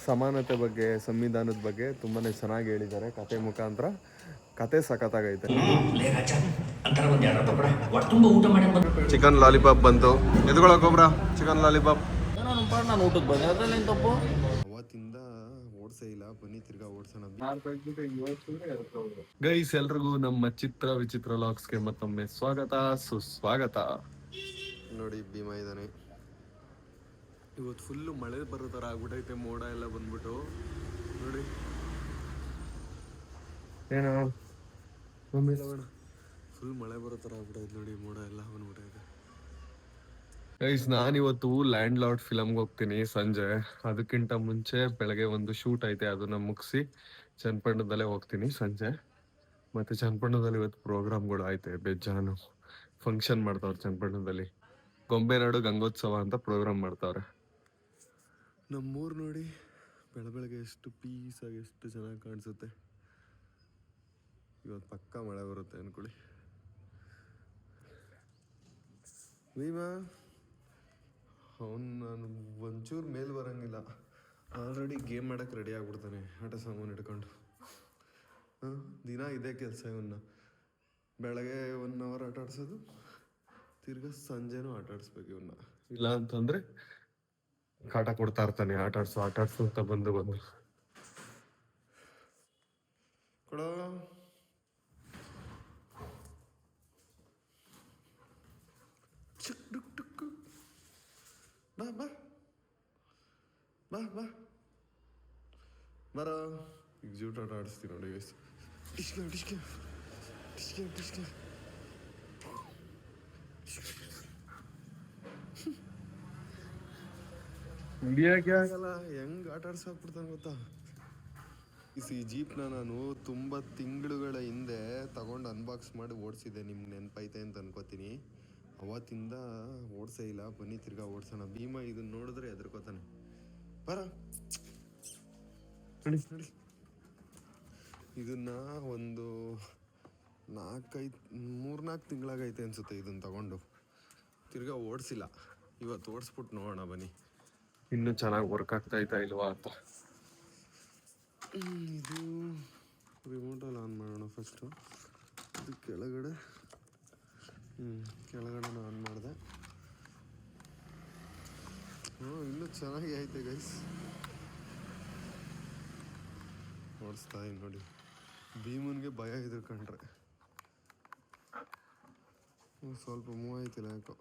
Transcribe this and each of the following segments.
ಸಮಾನತೆ ಬಗ್ಗೆ, ಸಂವಿಧಾನದ ಬಗ್ಗೆ ತುಂಬಾ ಚೆನ್ನಾಗಿ ಹೇಳಿದ್ದಾರೆ ಕತೆ ಮುಖಾಂತರ. ಕತೆ ಸಖತ್ತಾಗೈತೆ. ಚಿಕನ್ ಲಾಲಿಪಾಪ್ ಬಂತು, ಎದ್ಕೊಳಕೋಬ್ರ ಚಿಕನ್ ಲಾಲಿಪಾಪ್. ನಾನು ಊಟಕ್ಕೆ ಬಂದೆ, ಅದ್ರಲ್ಲಿ ತಪ್ಪು. ಅವತ್ತಿಂದ ಓಡ್ಸೇ ಇಲ್ಲ, ಬನ್ನಿ ತಿರ್ಗಾ ಓಡ್ಸೋಣ. ಗೈಸ್, ಎಲ್ರಿಗೂ ನಮ್ಮ ಚಿತ್ರ ವಿಚಿತ್ರ ಲಾಗ್ಸ್ಗೆ ಮತ್ತೊಮ್ಮೆ ಸ್ವಾಗತ ಸುಸ್ವಾಗತ. ನೋಡಿ ಭೀಮಾ ಇದ್ದಾನೆ. ಇವತ್ತು ಫುಲ್ಲು ಮಳೆ ಬರೋ ಥರ ಆಗ್ಬಿಟ್ಟೈತೆ, ಮೋಡ ಎಲ್ಲ ಬಂದ್ಬಿಟ್ಟು ನೋಡಿ. ಏನೋ ಮಮ್ಮಿ ಫುಲ್ ಮಳೆ ಬರೋ ಥರ ಆಗ್ಬಿಟ್ಟೈತೆ ನೋಡಿ, ಮೋಡ ಎಲ್ಲ ಬಂದ್ಬಿಟ್ಟೈತೆ. ಗೈಸ್, ನಾನಿವತ್ತು ಲ್ಯಾಂಡ್ ಲಾರ್ಡ್ ಫಿಲಮ್ಗೆ ಹೋಗ್ತೀನಿ ಸಂಜೆ. ಅದಕ್ಕಿಂತ ಮುಂಚೆ ಬೆಳಗ್ಗೆ ಒಂದು ಶೂಟ್ ಐತೆ, ಅದನ್ನ ಮುಗಿಸಿ ಚನ್ನಪಟ್ಟಣದಲ್ಲೇ ಹೋಗ್ತೀನಿ ಸಂಜೆ. ಮತ್ತೆ ಚನ್ನಪಟ್ಟಣದಲ್ಲಿ ಇವತ್ತು ಪ್ರೋಗ್ರಾಮ್ಗಳು ಐತೆ, ಬೆಜ್ಜಾನು ಫಂಕ್ಷನ್ ಮಾಡ್ತಾವ್ರೆ ಚನ್ನಪಟ್ಟಣದಲ್ಲಿ. ಗೊಂಬೆನಾಡು ಗಂಗೋತ್ಸವ ಅಂತ ಪ್ರೋಗ್ರಾಮ್ ಮಾಡ್ತಾವ್ರೆ. ನಮ್ಮೂರು ನೋಡಿ ಬೆಳಗ್ಗೆ ಎಷ್ಟು ಪೀಸಾಗಿ ಎಷ್ಟು ಚೆನ್ನಾಗಿ ಕಾಣಿಸುತ್ತೆ. ಇವತ್ತು ಪಕ್ಕ ಮಳೆ ಬರುತ್ತೆ ಅನ್ಕೊಳ್ಳಿ. ಭೀಮಾ ನಾನು ಒಂಚೂರು ಮೇಲ್ ಬರೋಂಗಿಲ್ಲ, ಆಲ್ರೆಡಿ ಗೇಮ್ ಮಾಡೋಕ್ಕೆ ರೆಡಿ ಆಗ್ಬಿಡ್ತಾನೆ ಆಟ ಸಾಮಾನು ಹಿಡ್ಕೊಂಡು. ದಿನ ಇದೇ ಕೆಲಸ ಇವನ್ನ. ಬೆಳಗ್ಗೆ 1 hour ಆಟ ಆಡ್ಸೋದು, ತಿರ್ಗಾ ಸಂಜೆನೂ ಆಟ ಆಡಿಸ್ಬೇಕು ಇವನ್ನ. ಇಲ್ಲ ಅಂತಂದರೆ ಕಾಟ ಕೊಡ್ತಾ ಇರ್ತಾನೆ. ಆಟ ಆಡ್ಸು ಅಂತ ಬಂದು ಕೊಡೋ. ಬಾ ಬಾ ಬಾ ಬಾ ಬರ. ಈಗ ಜೂಟ್ ಆಟ ಆಡಿಸ್ತೀನಿ ನೋಡಿ. ಟಿಶ್ಕೆ ಟಿಶ್ಕೆ ಟಿಶ್ಕೆ ಟಿಶ್ಕೆ. ಹಿಡಿಯೋಕೆ ಆಗಲ್ಲ, ಹೆಂಗ್ ಆಟ ಆಡ್ಸಾಕ್ಬಿಡ್ತಾನೆ ಗೊತ್ತಾ. ಈ ಜೀಪ್ನ ನಾನು ತುಂಬ ತಿಂಗಳುಗಳ ಹಿಂದೆ ತಗೊಂಡು ಅನ್ಬಾಕ್ಸ್ ಮಾಡಿ ಓಡಿಸಿದ್ದೆ, ನಿಮ್ಗೆ ನೆನಪೈತೆ ಅಂತ ಅನ್ಕೋತೀನಿ. ಅವತ್ತಿಂದ ಓಡಿಸೇ ಇಲ್ಲ, ಬನ್ನಿ ತಿರ್ಗಾ ಓಡಿಸೋಣ. ಭೀಮಾ ಇದನ್ನ ನೋಡಿದ್ರೆ ಹೆದರ್ಕೋತಾನೆ. ಬರ ನಡಿ ನಡಿ. ಇದನ್ನ ಒಂದು 3-4 ತಿಂಗಳಾಗೈತೆ ಅನ್ಸುತ್ತೆ ಇದನ್ನ ತಗೊಂಡು. ತಿರ್ಗಾ ಓಡಿಸಿಲ್ಲ. ಇವತ್ತು ಓಡಿಸ್ಬಿಟ್ಟು ನೋಡೋಣ ಬನ್ನಿ ಇನ್ನೂ ಚೆನ್ನಾಗಿ ವರ್ಕ್ ಆಗ್ತಾಯ್ತಾ ಇಲ್ವಾ ಅಂತ. ಇದು ರಿಮೋಟಲ್ಲಿ ಆನ್ ಮಾಡೋಣ ಫಸ್ಟು. ಇದು ಕೆಳಗಡೆ ಆನ್ ಮಾಡಿದೆ. ಇನ್ನೂ ಚೆನ್ನಾಗಿ ಐತೆ ಗೈಸ್. ಓಡಿಸ್ತಾ ಇದ್ದೀನಿ ನೋಡಿ. ಭೀಮನ್ಗೆ ಭಯ ಹೆದರ್ಕೊಂಡ್ರೆ ಸ್ವಲ್ಪ ಮೂವ್ ಆಯ್ತಿಲ್ಲ ಯಾಕೋ.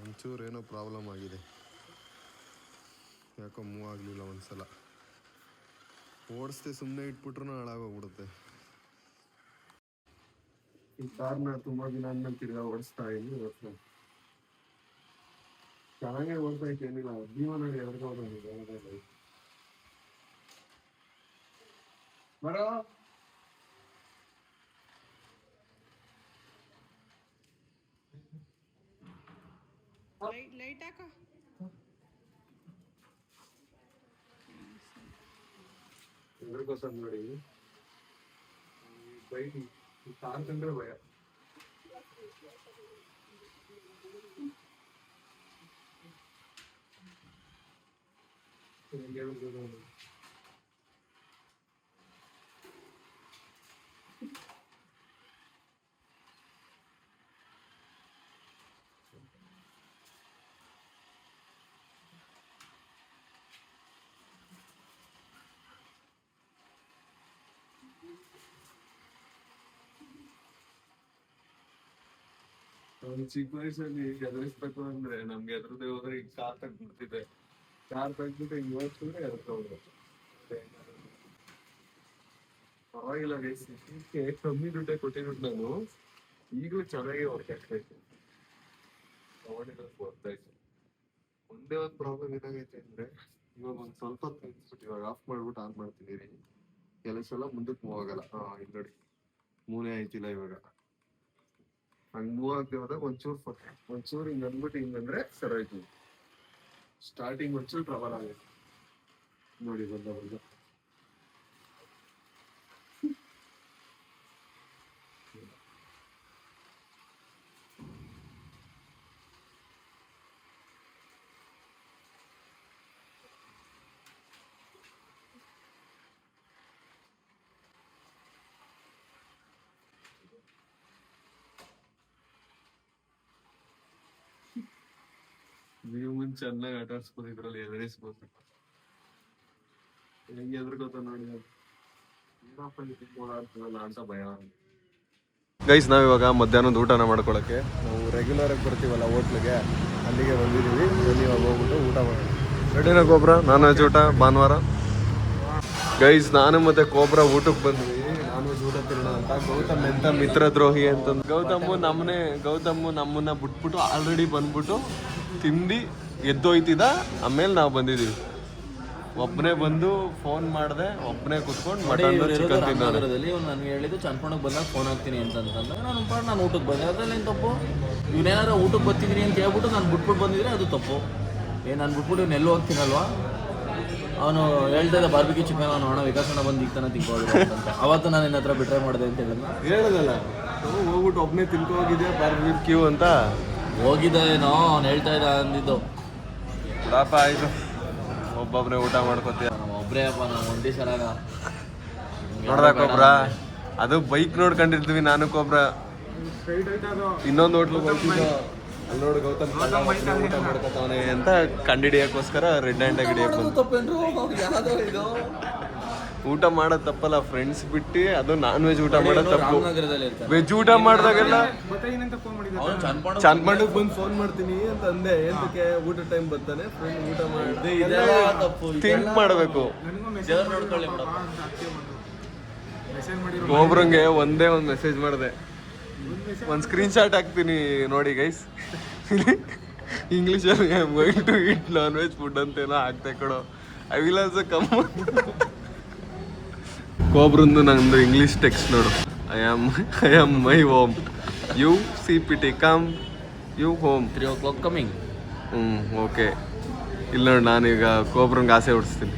ಒಂಚೂರು ಏನೋ ಪ್ರಾಬ್ಲಮ್ ಆಗಿದೆ, ಯಾಕೋ ಮೂವ್ ಆಗಲಿಲ್ಲ. ಒಂದ್ಸಲ ಓಡಿಸ್ದೆ ಸುಮ್ಮನೆ ಇಟ್ಬಿಟ್ರೂ ಹಾಳಾಗೋಗ್ಬಿಡುತ್ತೆ. ಈ ಕಾರ್ನ ತುಂಬ ದಿನ ಆದ್ಮೇಲೆ ತಿರ್ಗಾ ಓಡಿಸ್ತಾ ಇದ್ದೀನಿ. ಚೆನ್ನಾಗೇ ಓಡ್ತಾ ಇತ್ತು, ಏನಿಲ್ಲ. ಜೀವನದಲ್ಲಿ ಎದುರ್ಕೊಂಡು ಬರೋ. ಲೈಟ್ ಹಾಕ. ಎದುರ್ಕೋತಾರ ನೋಡಿ. ಬೈಕ್ ಕಾರ್ ಕಂಡ್ರೆ ಭಯ. ಚಿಕ್ಕ ವಯಸ್ಸಲ್ಲಿ ಎದುರಿಸ್ಬೇಕು ಅಂದ್ರೆ ನಮ್ಗೆ ಎದುರದೇ ಹೋದ್ರೆ ಈಗ ಕಾರ್ ತಗ್ಬಿಡ್ತಿದೆ. ಕಾರ್ ತಗ್ಬಿಟ್ಟು ಹಿಂಗ್ ಓಡಿಸಿದ್ರೆ ಎದುರ್ಕೋಬೋದು. ಪರವಾಗಿಲ್ಲ ಗೈಸ್, ಕಮ್ಮಿ ದುಡ್ಡೇ ಕೊಟ್ಟಿರೋದು ನಾನು. ಈಗಲೂ ಚೆನ್ನಾಗಿ ವರ್ಕ್ ಆಗ್ತೈತೆ, ತಗೊಂಡಿರೋದು ಬರ್ತಾಯಿತ್ತು. ಒಂದೇ ಒಂದು ಪ್ರಾಬ್ಲಮ್ ಏನಾಗೈತೆ ಅಂದ್ರೆ, ಇವಾಗ ಒಂದು ಸ್ವಲ್ಪ ನಿಲ್ಸ್ಬಿಟ್ಟು ಇವಾಗ ಆಫ್ ಮಾಡ್ಬಿಟ್ಟು ಆನ್ ಮಾಡ್ತಿದ್ದೀರಿ. ಕೆಲವು ಸಲ ಮುಂದಕ್ಕೆ ಮೂವ್ ಆಗಲ್ಲ. ಇಲ್ಲಿ ನೋಡಿ, ಮೂನೇ ಆಯ್ತಿಲ್ಲ ಇವಾಗ. ಹಂಗೆ ಮೂವ್ ಆಗದೆ ಹೋದಾಗ ಒಂಚೂರು ಹಿಂಗೆ ಅಂದ್ಬಿಟ್ಟು ಹಿಂಗಂದ್ರೆ ಸರಿ ಆಯ್ತು. ಸ್ಟಾರ್ಟಿಂಗ್ ಒಂಚೂರು ಟ್ರಬಲ್ ಆಗೈತೆ ನೋಡಿ. ಬಂದ ಚೆನ್ನಾಗಿ ಆಟ ಆಡ್ಸ್ಬೋದು, ಇದ್ರಲ್ಲಿ ಎದುರಿಸ್ಬೋದು. ಹೆಂಗೆ ಎದುರ್ಕೋತ ನೋಡಿ ಅಂತ ಭಯ. ಗೈಸ್ ನಾವಿವಾಗ ಮಧ್ಯಾಹ್ನದ ಊಟನ ಮಾಡ್ಕೊಳಕ್ಕೆ ನಾವು ರೆಗ್ಯುಲರ್ ಆಗಿ ಬರ್ತೀವಲ್ಲ ಹೋಟ್ಲಿಗೆ, ಅಲ್ಲಿಗೆ ಬಂದಿದ್ದೀವಿ. ಇವಾಗ ಹೋಗ್ಬಿಟ್ಟು ಊಟ ಮಾಡೋಣ. ರೆಡಿನ ಕೋಬ್ರಾ ನಾನ್ ವೆಜ್ ಊಟ ಭಾನುವಾರ. ಗೈಸ್ ನಾನು ಮತ್ತೆ ಕೋಬ್ರಾ ಊಟಕ್ಕೆ ಬಂದ್ವಿ ನಾನ್ ವೆಜ್ ಊಟ ತಿನ್ನೋಣ ಅಂತ. ಗೌತಮ್ ಎಂತ ಮಿತ್ರ ದ್ರೋಹಿ ಅಂತಂದು ಗೌತಮ್ಮು ನಮ್ಮನ್ನ ಬಿಟ್ಬಿಟ್ಟು ಆಲ್ರೆಡಿ ಬಂದ್ಬಿಟ್ಟು ತಿಂದು ಎದ್ದೋಯ್ತಿದ್ದ. ಆಮೇಲೆ ನಾವು ಬಂದಿದ್ದೀವಿ. ಒಬ್ಬನೇ ಬಂದು ಫೋನ್ ಮಾಡಿದೆ, ಒಬ್ಬನೇ ಕುತ್ಕೊಂಡು ಮಟನ್ ಚಿಕನ್ ರಾಮನಗರದಲ್ಲಿ ನನಗೆ ಹೇಳಿದ್ದು ಚನ್ಪಣ್ಣಗೆ ಬಂದಾಗ ಫೋನ್ ಹಾಕ್ತೀನಿ ಅಂತಂದ್ರೆ ನಾನು ಊಟಕ್ಕೆ ಬಂದೆ. ಅದ್ರಲ್ಲಿ ಏನು ತಪ್ಪು? ಇವನೇನಾರ ಊಟಕ್ಕೆ ಬರ್ತಿದ್ದೀನಿ ಅಂತ ಹೇಳ್ಬಿಟ್ಟು ನಾನು ಬಿಟ್ಬಿಟ್ಟು ಬಂದಿದ್ರೆ ಅದು ತಪ್ಪು. ನಾನು ಬಿಟ್ಬಿಟ್ಟು ಇವ್ನು ಎಲ್ಲೂ ಹೋಗ್ತೀನಲ್ವಾ? ಅವನು ಹೇಳ್ತಾ ಇದ್ದ ಬಾರ್ಬಿಕ್ಯೂ ಚಿಕನ್ ಅವನು ಹಣ ವಿಕಾಸನ ಬಂದು ಈಗ ತಾನೆ ತಿನ್ಬೋದು ಅಂತ. ಅವತ್ತು ನಾನು ನಿನ್ನ ಹತ್ರ ಬಿಟ್ರೆ ಮಾಡಿದೆ ಅಂತ ಹೇಳೋದಲ್ಲ, ಹೋಗ್ಬಿಟ್ಟು ಒಬ್ಬನೇ ತಿನ್ಕೊ ಹೋಗಿದ್ದೆ ಬಾರ್ಬಿಕ್ಯೂ ಅಂತ ಹೋಗಿದ್ದೇನೋ ಅವ್ನು ಹೇಳ್ತಾ ಇದ್ದ ಅಂದಿದ್ದು. ಪಾಪ ಆಯ್ತು, ಒಬ್ಬೊಬ್ರೆ ಊಟ ಮಾಡ್ಕೊತೀಯ. ಒಬ್ಬರೇ ಅಪ್ಪ ನಾವು ಒಂದೇ ಸಲ ನೋಡ್ದ ಕೋಬ್ರಾ, ಅದು ಬೈಕ್ ನೋಡ್ಕೊಂಡಿರ್ತೀವಿ ನಾನು ಕೋಬ್ರಾ. ಇನ್ನೊಂದು ಹೋಟ್ಲಿಗೆ ಹೋಗ್ತಿದ್ದೋ, ಅಲ್ಲಿ ನೋಡು ಗೌತಮ್ ಊಟ ಮಾಡ್ಕೊತಾವನೆ ಅಂತ ಕಂಡಿಡಿಯೋಕ್ಕೋಸ್ಕರ ರೆಡ್ ಹ್ಯಾಂಡ್ ಹಿಡಿಯಕ್ಕೆ ಊಟ ಮಾಡೋದು ತಪ್ಪಲ್ಲ. ಫ್ರೆಂಡ್ಸ್ ಬಿಟ್ಟು ಅದು ನಾನ್ ವೆಜ್ ಊಟ ಮಾಡೋದು ತಪ್ಪು. ವೆಜ್ ಊಟ ಮಾಡಿದಾಗೆಲ್ಲ ಚಾನ್ಪಂಡಕ್ಕೆ ಬಂದು ಫೋನ್ ಮಾಡ್ತೀನಿ ಅಂತ ಅಂದೆ. ಎಂತಕ್ಕೆ? ಊಟ ಟೈಮ್ ಬರ್ತಾನೆ, ಫ್ರೆಂಡ್ ಊಟ ಮಾಡಿ ಥಿಂಕ್ ಮಾಡಬೇಕು. ಒಬ್ರಂಗೆ ಒಂದೇ ಒಂದು ಮೆಸೇಜ್ ಮಾಡಿದೆ, ಒಂದು ಸ್ಕ್ರೀನ್ ಶಾಟ್ ಹಾಕ್ತೀನಿ ನೋಡಿ ಗೈಸ್. ಇಂಗ್ಲೀಷಲ್ಲಿ I am going to eat non veg food ಅಂತೇನೋ ಹಾಕ್ತೆ ಕೊಡೋ. I will also come. ಕೋಬ್ರಂದು ನಂದು ಇಂಗ್ಲೀಷ್ ಟೆಕ್ಸ್ಟ್ ನೋಡು. I am my home, you CPT come, you home 3 o'clock coming. Okay. ಇಲ್ಲ ನೋಡಿ ನಾನೀಗ ಕೋಬ್ರಂಗೆ ಆಸೆ ಹುಡ್ಸ್ತೀನಿ.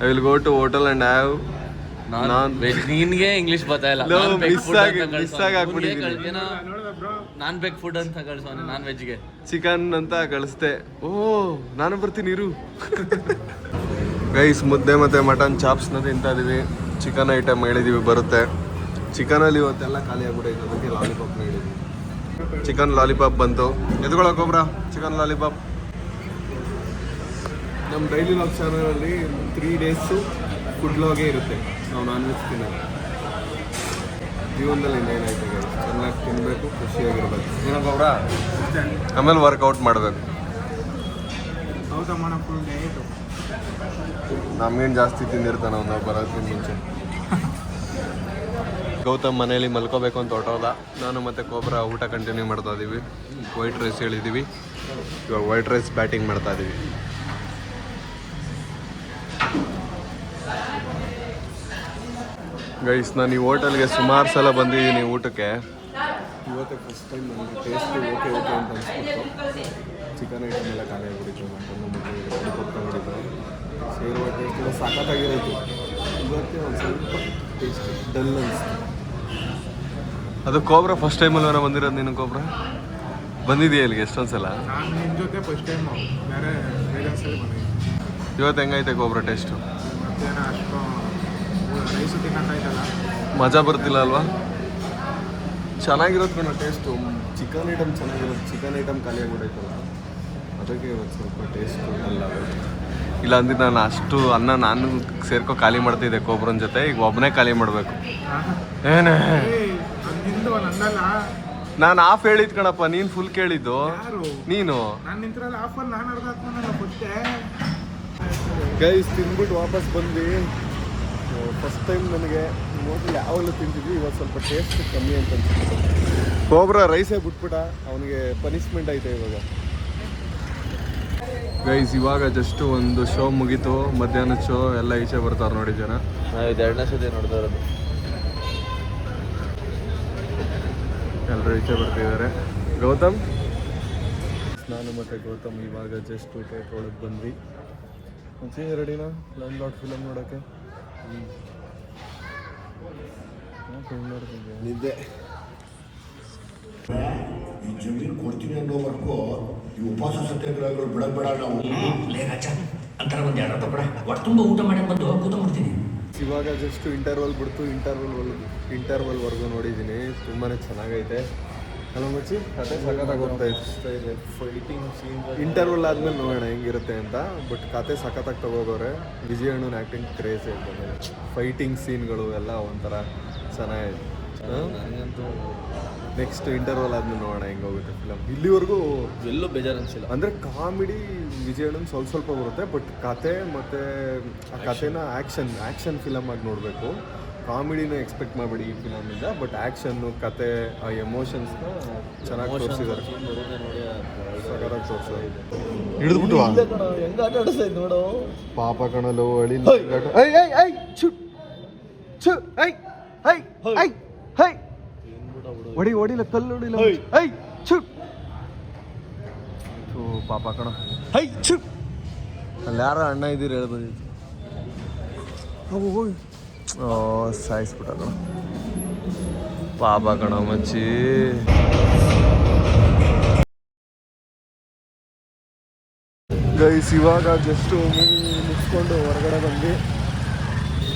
I will go to hotel and have ನಿನ್ಗೆ ಇಂಗ್ಲಿಷ್ ಗೊತ್ತಾಯಿಲ್ಲ. ನಾನ್ ಬೆಗ್ ಫುಡ್ ಅಂತ ಕಳ್ಸೋ, ನಾನ್ ವೆಜ್ಗೆ ಚಿಕನ್ ಅಂತ ಕಳಿಸ್ದೆ. ಓ ನಾನು ಬರ್ತೀನಿ ಇರು. ಗೈಸ್ ಮುದ್ದೆ ಮತ್ತು ಮಟನ್ ಚಾಪ್ಸ್ನ ತಿಂತಾ ಇದೀವಿ. ಚಿಕನ್ ಐಟಮ್ ಹೇಳಿದೀವಿ ಬರುತ್ತೆ. ಚಿಕನಲ್ಲಿ ಇವತ್ತೆಲ್ಲ ಖಾಲಿ ಆಗ್ಬಿಟ್ಟೈತೆ, ಅದಕ್ಕೆ ಲಾಲಿಪಾಪ್ನ ಹೇಳಿದ್ವಿ. ಚಿಕನ್ ಲಾಲಿಪಾಪ್ ಬಂತು. ಎತ್ಕೊಳ್ಳೋಕೊಬ್ರ ಚಿಕನ್ ಲಾಲಿಪಾಪ್. ನಮ್ಮ ಡೈಲಿ ಲಾಗ್ ಚಾನಲಲ್ಲಿ 3 days ಫುಡ್ ಲಾಗೇ ಇರುತ್ತೆ. ನಾವು ನಾನ್ ವೆಜ್ ತಿನ್ನೋದು. ಜೀವನದಲ್ಲಿ ಇನ್ನೇನಾಯ್ತು ಗೈಸ್, ಚೆನ್ನಾಗಿ ತಿನ್ನಬೇಕು, ಖುಷಿಯಾಗಿರ್ಬೇಕು. ಏನಕ್ಕೊಬ್ರ ಆಮೇಲೆ ವರ್ಕೌಟ್ ಮಾಡಬೇಕು. ನಮ್ಗೇನು ಜಾಸ್ತಿ ತಿಂದಿರ್ತಾನೆ ಅವ್ನು, ನಾವು ಬರೋದಕ್ಕಿಂತ ಮುಂಚೆ. ಗೌತಮ್ ಮನೇಲಿ ಮಲ್ಕೋಬೇಕು ಅಂತ ಹೊರಟೋದ. ನಾನು ಮತ್ತು ಕೋಬ್ರಾ ಊಟ ಕಂಟಿನ್ಯೂ ಮಾಡ್ತಾ ಇದ್ದೀವಿ. ವೈಟ್ ರೈಸ್ ಹೇಳಿದ್ದೀವಿ, ಇವಾಗ ವೈಟ್ ರೈಸ್ ಬ್ಯಾಟಿಂಗ್ ಮಾಡ್ತಾ ಇದ್ದೀವಿ. ಗೈಸ್ ನಾನು ಈ ಹೋಟೆಲ್ಗೆ ಸುಮಾರು ಸಲ ಬಂದಿದ್ದೀನಿ ಊಟಕ್ಕೆ. ಇವತ್ತೇ ಫಸ್ಟ್ ಟೈಮ್ ನನಗೆ ಟೇಸ್ಟ್ ಓಕೆ ಅಂತ ಅನಿಸ್ಬಿಟ್ಟು. ಚಿಕನ್ ಐಟಮ್ ಎಲ್ಲ ಖಾಲಿ ಆಗಿಬಿಟ್ಟಿತ್ತು, ಮಟನ್ನು ಮತ್ತು ಕೊಟ್ಕೊಂಡಿದ್ದು ಸೇರುವ ಟೇಸ್ಟ್ ಎಲ್ಲ ಸಖತ್ತಾಗಿರೋದು. ಇವತ್ತೇ ಒಂದು ಸ್ವಲ್ಪ ಟೇಸ್ಟ್ ಡಲ್ ಅನಿಸ್ತು. ಅದು ಕೋಬ್ರಾ ಫಸ್ಟ್ ಟೈಮಲ್ಲಿ ಅವರ ಬಂದಿರೋದು. ನೀನು ಕೋಬ್ರಾ ಬಂದಿದೆಯಾ ಇಲ್ಲಿಗೆ ಎಷ್ಟೊಂದು ಸಲ? ಇವತ್ತು ಹೆಂಗೈತೆ ಕೋಬ್ರಾ ಟೇಸ್ಟು? ಮಜಾ ಬರ್ತಿಲ್ಲ ಅಲ್ವಾ? ಚೆನ್ನಾಗಿರೋದು ಕಣ ಟೇಸ್ಟು. ಚಿಕನ್ ಐಟಮ್ ಚೆನ್ನಾಗಿರೋದು, ಚಿಕನ್ ಐಟಮ್ ಖಾಲಿ ಆಗಿಬಿಡೈತಲ್ಲ, ಅದಕ್ಕೆ ಇವತ್ತು ಸ್ವಲ್ಪ ಟೇಸ್ಟು ಅಲ್ಲ. ಇಲ್ಲ ಅಂದ್ರೆ ನಾನು ಅಷ್ಟು ಅನ್ನ ನಾನು ಸೇರ್ಕೊ ಖಾಲಿ ಮಾಡ್ತಿದ್ದೆ ಕೋಬ್ರನ್ ಜೊತೆ. ಈಗ ಒಬ್ಬನೇ ಖಾಲಿ ಮಾಡಬೇಕು. ಏನೇ ನಾನು ಆಫ್ ಹೇಳಿದ್ ಕಣಪ್ಪ, ನೀನು ಫುಲ್ ಕೇಳಿದ್ದು. ನೀನು ಗೈಸ್ ತಿಂದ್ಬಿಟ್ಟು ವಾಪಸ್ ಬಂದ್ವಿ. ಫಸ್ಟ್ ಟೈಮ್ ನನಗೆ ಹೋಟೆಲ್ ಯಾವಾಗಲೂ ತಿಂತಿದ್ವಿ, ಇವತ್ತು ಸ್ವಲ್ಪ ಟೇಸ್ಟ್ ಕಮ್ಮಿ ಅಂತ ಅನ್ಸುತ್ತೆ. ಕೋಬ್ರಾ ರೈಸೇ ಬಿಟ್ಬಿಟ್ಟ, ಅವನಿಗೆ ಪನಿಷ್ಮೆಂಟ್ ಐತೆ ಇವಾಗ. ಗೈಸ್ ಇವಾಗ ಜಸ್ಟ್ ಒಂದು ಶೋ ಮುಗೀತು, ಮಧ್ಯಾಹ್ನದ ಶೋ. ಎಲ್ಲ ಈಚೆ ಬರ್ತಾರೆ ನೋಡಿ ಜನ. ಇದು 2ನೇ ಸತಿ ನೋಡ್ತಾ ಇರೋದು. ಎಲ್ಲರೂ ಈಚೆ ಬರ್ತಿದ್ದಾರೆ. ಗೌತಮ್, ನಾನು ಮತ್ತು ಗೌತಮ್ ಇವಾಗ ಜಸ್ಟ್ ಥಿಯೇಟ್ರ್ ಒಳಗೆ ಬಂದ್ವಿ. ಮುಂಚೆ ರೆಡಿನಾ ಲ್ಯಾಂಡ್ ಲಾರ್ಡ್ ಫಿಲಮ್ ನೋಡೋಕ್ಕೆ? ನಿದ್ದೆ. ಈ ಜಮೀನು ಕೊಡ್ತೀನಿ ಅನ್ನೋವರೆಗೂ ಈ ಉಪವಾಸ ಸತ್ಯಾಗ್ರಹಗಳು ಬಿಡಬೇಡ ನಾವು. ಅಂತರ ಒಂದು 2 ರೂಪಾಯಿ ಕೊಡ, ಒಟ್ಟು ತುಂಬ ಊಟ ಮಾಡಿ ಬಂದು ಕೂತ್ಬಿಡ್ತೀನಿ. ಇವಾಗ ಜಸ್ಟ್ ಇಂಟರ್ವಲ್ ಬಿಡ್ತು, ಇಂಟರ್ವಲ್ವರೆಗೂ ನೋಡಿದ್ದೀನಿ. ತುಂಬಾ ಚೆನ್ನಾಗೈತೆ. ಅಲ್ಲ ಮಚ್ಚಿ ಕತೆ ಸಖತ್ತಾಗಿ ಹೋಗ್ತಾ ಇತ್ತು. ಫೈಟಿಂಗ್ ಸೀನ್ ಇಂಟರ್ವಲ್ ಆದ್ಮೇಲೆ ನೋಡೋಣ ಹೆಂಗಿರುತ್ತೆ ಅಂತ. ಬಟ್ ಕತೆ ಸಖತ್ತಾಗಿ ತಗೋಗೋರೆ. ವಿಜಯ್ ಅಣ್ಣನ ಆ್ಯಕ್ಟಿಂಗ್ ಕ್ರೇಜ್ ಐತೆ. ಫೈಟಿಂಗ್ ಸೀನ್ಗಳು ಎಲ್ಲ ಒಂಥರ ಚೆನ್ನಾಗಿದೆ. ನನಗಂತೂ ನೆಕ್ಸ್ಟ್ ಇಂಟರ್ವಲ್ ಆದ್ಮೇಲೆ ನೋಡೋಣ ಹೆಂಗೆ ಹೋಗುತ್ತೆ ಫಿಲಮ್. ಇಲ್ಲಿವರೆಗೂ ಎಲ್ಲೂ ಬೇಜಾರು ಅನಿಸಿಲ್ಲ. ಅಂದರೆ ಕಾಮಿಡಿ ವಿಜಯ್ ಅಣ್ಣನ ಸ್ವಲ್ಪ ಬರುತ್ತೆ. ಬಟ್ ಕತೆ ಮತ್ತು ಆ ಕತೆನ ಆ್ಯಕ್ಷನ್ ಫಿಲಮ್ ಆಗಿ ನೋಡಬೇಕು. ಕಾಮಿಡಿನ ಎಕ್ಸ್ಪೆಕ್ಟ್ ಮಾಡಬೇಡಿ ಈ ಫಿಲಮಿಂದ. ಬಟ್ ಆ್ಯಕ್ಷನ್ನು ಕತೆ ಆ ಎಮೋಷನ್ಸ್ನ ಚೆನ್ನಾಗಿ ತೋರಿಸಿದ್ದಾರೆ. ಸಕರಾಗಿ ತೋರಿಸಿದ್ದಾರೆ. ಹಿಡಿದ್ಬಿಟ್ಟು ಹೆಂಗ ಆಟ ಆಡಿಸ್ತಾ ನೋಡು ಪಾಪ ಕಣಲು ಅಳಿ ಹೊಡಿಲ ಕಲ್ಲು ಹೊಡಿಲ ಪಾಪ ಕಣ ಅಲ್ಲಿ ಯಾರ ಅಣ್ಣ ಇದ್ದೀರಿ ಹೇಳ್ಬೋದಿತ್ತು. ಸಾಯಿಸ್ಬಿಟ್ಟ ಕಣ ಪಾಪ ಕಣ ಮಚ್ಚಿ. ಗೈಸ್ ಇವಾಗ ಜಸ್ಟ್ ಮುಗಿಸ್ಕೊಂಡು ಹೊರಗಡೆ ಬಂದು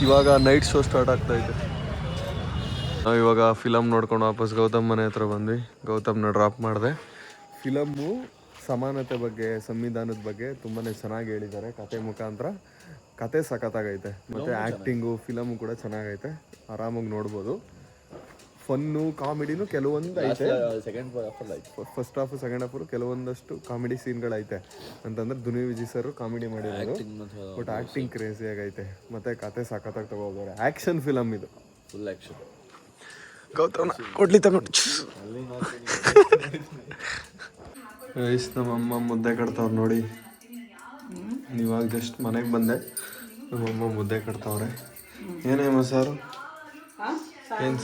ಇವಾಗ ನೈಟ್ ಶೋ ಸ್ಟಾರ್ಟ್ ಆಗ್ತಾಯಿದೆ. ನಾವು ಇವಾಗ ಫಿಲಮ್ ನೋಡ್ಕೊಂಡು ವಾಪಸ್ ಗೌತಮ್ ಮನೆ ಹತ್ರ ಬಂದ್ವಿ. ಗೌತಮ್ನ ಡ್ರಾಪ್ ಮಾಡಿದೆ. ಫಿಲಮ್ಮು ಸಮಾನತೆ ಬಗ್ಗೆ, ಸಂವಿಧಾನದ ಬಗ್ಗೆ ತುಂಬಾ ಚೆನ್ನಾಗಿ ಹೇಳಿದ್ದಾರೆ ಕತೆ ಮುಖಾಂತರ. ಕತೆ ಸಖತ್ತಾಗೈತೆ ಮತ್ತು ಆ್ಯಕ್ಟಿಂಗು ಫಿಲಮು ಕೂಡ ಚೆನ್ನಾಗೈತೆ. ಆರಾಮಾಗಿ ನೋಡ್ಬೋದು. ಫನ್ನು ಕಾಮಿಡಿನೂ ಕೆಲವೊಂದು ಐತೆ. ಫಸ್ಟ್ ಹಾಫು ಸೆಕೆಂಡ್ ಹಾಫು ಕೆಲವೊಂದಷ್ಟು ಕಾಮಿಡಿ ಸೀನ್ಗಳೈತೆ. ಅಂತಂದ್ರೆ ದುನಿ ವಿಜಯ್ ಸರ್ ಕಾಮಿಡಿ ಮಾಡಿರೋದು. ಬಟ್ ಆ್ಯಕ್ಟಿಂಗ್ ಕ್ರೇಜಿ ಆಗೈತೆ ಮತ್ತು ಕತೆ ಸಖತ್ತಾಗಿ ತಗೋಬೋದು. ಆ್ಯಕ್ಷನ್ ಫಿಲಮ್ ಇದು, ಫುಲ್ ಆ್ಯಕ್ಷನ್. ಗೌತಮ್ನ ಕೊಡ್ಲಿ ತಗೊಂಡು ನಮ್ಮಮ್ಮ ಮುದ್ದೆ ಕಟ್ತಾವ್ರು ನೋಡಿ. ಇವಾಗ ಜಸ್ಟ್ ಮನೆಗೆ ಬಂದೆ. ನಮ್ಮಮ್ಮ ಮುದ್ದೆ ಕಟ್ತಾವ್ರೆ. ಏನೇಮ ಸಾರು ಏನು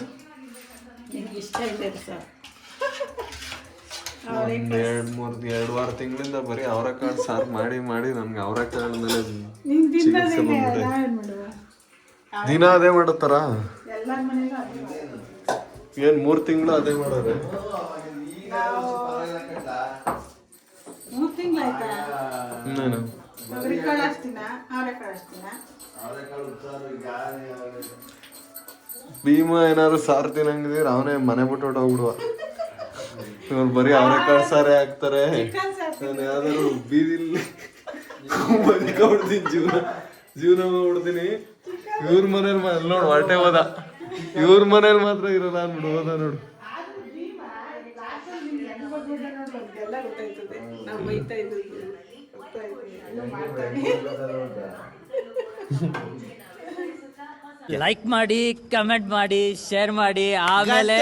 ಎರಡು ವಾರ ತಿಂಗಳಿಂದ ಬರೀ ಅವರೆಕಾಳು ಸಾರು ಮಾಡಿ ನಮ್ಗೆ ಅವರೆಕಾಳು ಮೇಲೆ ಚಿಕಿತ್ಸೆ ಬಂದ್ಬಿಟ್ಟೆ. ದಿನ ಅದೇ ಮಾಡತ್ತಾರ? ಏನ್ 3 ತಿಂಗಳು ಅದೇ ಮಾಡೋರೆ? ಇನ್ನೇನು ಭೀಮ ಏನಾದ್ರು ಸಾರು ತಿನ್ನಂಗಿದ್ರೆ ಅವನೇ ಮನೆ ಬಿಟ್ಟು ಹೋಗ್ಬಿಡುವ. ಇವ್ರು ಬರೀ ಅವರೆಕಾಳು ಸಾರೇ ಹಾಕ್ತಾರೆ. ನಾನು ಯಾವ್ದಾದ್ರು ಬೀದಿಲಿ ಬದುಕೊಡ್ತೀನಿ, ಜೀವನ ಮಾಡ್ಬಿಡ್ತೀನಿ. ಇವ್ರ ಮನೇಲಿ ನೋಡು ಹೊರಟೆ ಹೋದ. ಇವ್ರ ಮನೇಲಿ ಮಾತ್ರ ಇರೋಲ್ಲ ಅಂದ್ಬಿಡು ಹೋದ ನೋಡು. ಲೈಕ್ ಮಾಡಿ, ಕಮೆಂಟ್ ಮಾಡಿ, ಶೇರ್ ಮಾಡಿ, ಆಮೇಲೆ